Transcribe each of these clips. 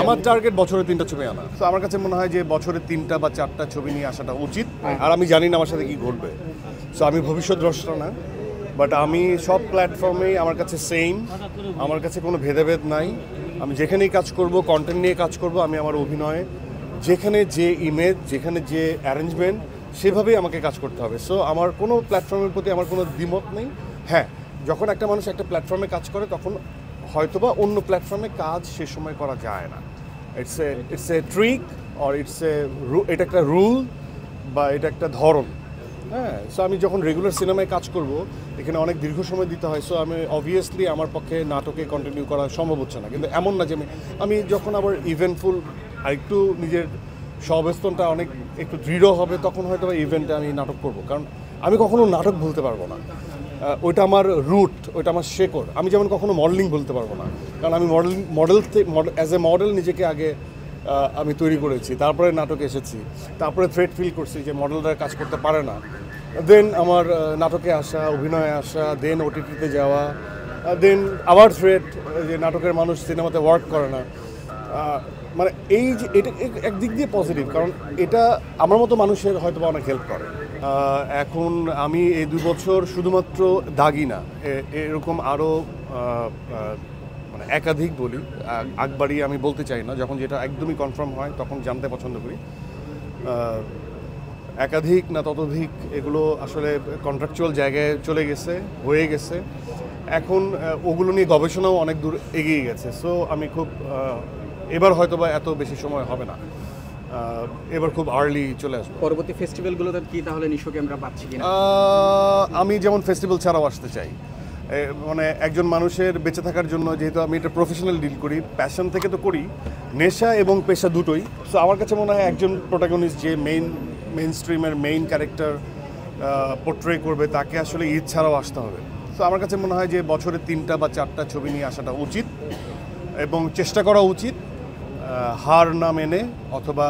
আমার টার্গেট বছরে 3টা ছবি আনা। তো আমার কাছে মনে হয় যে বছরে 3টা বা 4টা ছবি নিয়ে আসাটা উচিত। আর আমি জানি না আমার সাথে কি ঘটবে, সো আমি ভবিষ্যৎ দ্রষ্টা না, বাট আমি সব প্ল্যাটফর্মেই আমার কাছে সেম, আমার কাছে কোনো ভেদাভেদ নাই। আমি যেখানেই কাজ করব, কন্টেন্ট নিয়ে কাজ করব, আমি আমার অভিনয়ে যেখানে যে ইমেজ, যেখানে যে অ্যারেঞ্জমেন্ট, সেভাবেই আমাকে কাজ করতে হবে। সো আমার কোনো প্ল্যাটফর্মের প্রতি আমার কোনো দ্বিমত নেই। হ্যাঁ, যখন একটা মানুষ একটা প্ল্যাটফর্মে কাজ করে তখন হয়তোবা অন্য প্ল্যাটফর্মে কাজ সে সময় করা যায় না। ইটস এ ট্রিক অর এটা একটা রুল বা এটা একটা ধরন। হ্যাঁ, সো আমি যখন রেগুলার সিনেমায় কাজ করব, এখানে অনেক দীর্ঘ সময় দিতে হয়। সো আমি অবভিয়াসলি আমার পক্ষে নাটকে কন্টিনিউ করা সম্ভব হচ্ছে না। কিন্তু এমন না যে আমি যখন আবার ইভেন্টফুল আর একটু নিজের সহাবস্থানটা অনেক একটু দৃঢ় হবে, তখন হয়তো ইভেন্টে আমি নাটক করব। কারণ আমি কখনো নাটক ভুলতে পারবো না, ওইটা আমার রুট, ওইটা আমার শেকড়। আমি যেমন কখনো মডেলিং বলতে পারবো না, কারণ আমি অ্যাজ এ মডেল নিজেকে আগে আমি তৈরি করেছি, তারপরে নাটকে এসেছি, তারপরে থ্রেট ফিল করছি যে মডেলরা কাজ করতে পারে না, দেন আমার নাটকে আসা, অভিনয়ে আসা, দেন ওটিটিতে যাওয়া, দেন আবার থ্রেট যে নাটকের মানুষ সিনেমাতে ওয়ার্ক করে না। মানে এই যে এটা একদিক দিয়ে পজিটিভ, কারণ এটা আমার মতো মানুষের হয়তো অনেক হেল্প করে। এখন আমি এই 2 বছর শুধুমাত্র দাগি না, এরকম আরও মানে একাধিক বলি, আগবাড়ি আমি বলতে চাই না, যখন যেটা একদমই কনফার্ম হয় তখন জানতে পছন্দ করি। একাধিক না ততোধিক এগুলো আসলে কন্ট্রাকচুয়াল জায়গায় চলে গেছে, হয়ে গেছে। এখন ওগুলো নিয়ে গবেষণাও অনেক দূর এগিয়ে গেছে। সো আমি খুব এবার হয়তো বা এত বেশি সময় হবে না, এবার খুব আর্লি চলে আসবো। পরবর্তী ফেস্টিভ্যালগুলোতে কি তাহলে নিশ্চয়ই আমরা পাচ্ছি কিনা? আমি যেমন ফেস্টিভ্যাল ছাড়াও আসতে চাই, মানে একজন মানুষের বেঁচে থাকার জন্য, যেহেতু আমি এটা প্রফেশনাল ডিল করি, প্যাশন থেকে তো করি, নেশা এবং পেশা দুটোই। সো আমার কাছে মনে হয় একজন প্রোটাগনিস্ট যে মেইন স্ট্রিমের মেইন ক্যারেক্টার পোর্ট্রে করবে, তাকে আসলে ঈদ ছাড়াও আসতে হবে। সো আমার কাছে মনে হয় যে বছরে 3টা বা 4টা ছবি নিয়ে আসাটা উচিত এবং চেষ্টা করা উচিত, হার না মেনে অথবা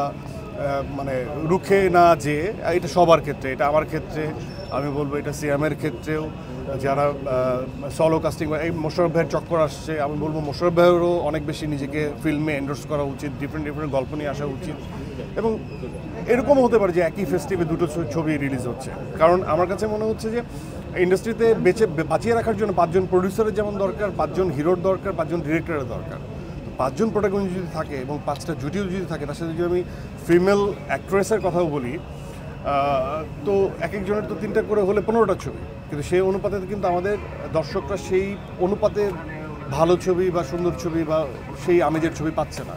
মানে রুখে না যে। এটা সবার ক্ষেত্রে, এটা আমার ক্ষেত্রে, আমি বলবো এটা সিয়ামের ক্ষেত্রেও, যারা সলো কাস্টিং, এই মোশাররফ ভাইয়ের চক্কর আসছে, আমি বলবো মোশাররফ ভাইয়েরও অনেক বেশি নিজেকে ফিল্মে এন্ডোর্স করা উচিত, ডিফারেন্ট গল্প নিয়ে আসা উচিত। এবং এরকম হতে পারে যে একই ফেস্টিভে 2টো ছবি রিলিজ হচ্ছে, কারণ আমার কাছে মনে হচ্ছে যে ইন্ডাস্ট্রিতে বাঁচিয়ে রাখার জন্য 5জন প্রডিউসারের যেমন দরকার, 5জন হিরোর দরকার, 5জন ডিরেক্টরের দরকার। 5জন প্রোটাগনিস্ট যদি থাকে এবং 5টা জুটিও যদি থাকে, তার সাথে যদি আমি ফিমেল অ্যাক্ট্রেসের কথাও বলি, তো এক একজনের তো 3টা করে হলে 15টা ছবি, কিন্তু সেই অনুপাতে কিন্তু আমাদের দর্শকরা সেই অনুপাতে ভালো ছবি বা সুন্দর ছবি বা সেই আমেজের ছবি পাচ্ছে না।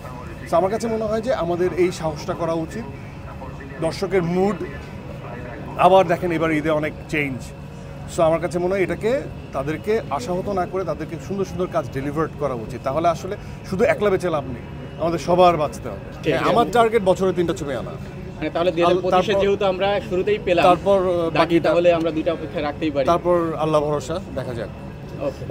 তো আমার কাছে মনে হয় যে আমাদের এই সাহসটা করা উচিত। দর্শকের মুড আবার দেখেন এবার ঈদে অনেক চেঞ্জ। সো আমার কাছে মনে হয় এটাকে তাদেরকে আশাহত না করে তাদেরকে সুন্দর কাজ ডেলিভার করা উচিত। তাহলে আসলে শুধু একলা বেঁচে লাভ নেই, আমাদের সবার বাঁচতে হবে। আমার টার্গেট বছরে 3টা ছবি আনা। তাহলে 2025 যেহেতু আমরা শুরুতেই পেলাম, তারপর বাকি তাহলে আমরা 2টা অপেক্ষা রাখতেই পারি, তারপর আল্লাহ ভরসা, দেখা যাক। ওকে।